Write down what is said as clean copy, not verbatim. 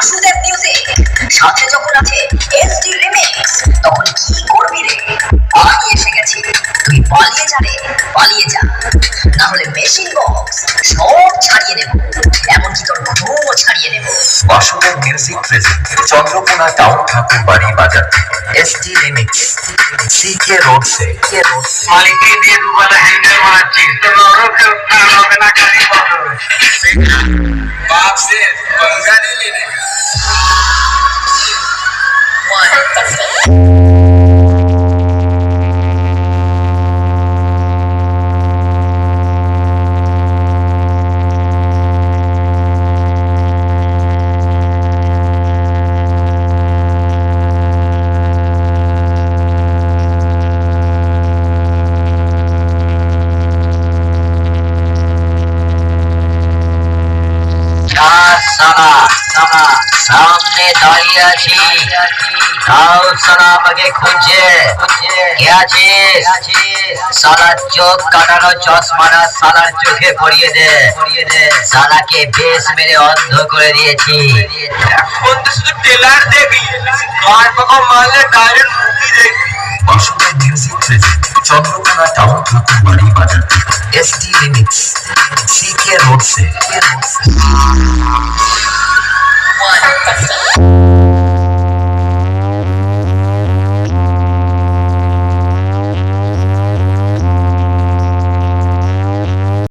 Basudeb music সাথে যখন আছে এসডি রিমিক্স, তখন কি করবি রে? আমি এসে গেছি, তুই পালিয়ে যা রে, পালিয়ে যা, না হলে মেশিন বক্স সব ছাড়িয়ে নেব, এমনকি তোর ঘুমও ছাড়িয়ে নেব। Basudev music present Chandrakona town Thakurbari Bazar SD remix CK road সে মালিককে দিয়ে দুবেলা হ্যান্ডেল মারাচ্ছিস, তোর ওরও কেউ উদ্ধার হবে না কালী বদল। बाप से पंगा नहीं लेने का। সামনে দাঁড়িয়ে আছি, তাও সালা আমাকে খুঁজছে। কে আছিস? সালার চোখ কাটানো চশমাটা সালার চোখে পরিয়ে দে, সালাকে বেশ মেরে অন্ধ করে দিয়েছি। এখন তো শুধু টেলার দেখি, গান পাকা মারলে ডাইরেক্ট মুভি দেখি। Basudev music present Chandrakona town Thakurbari Bazar SD remix CK road সে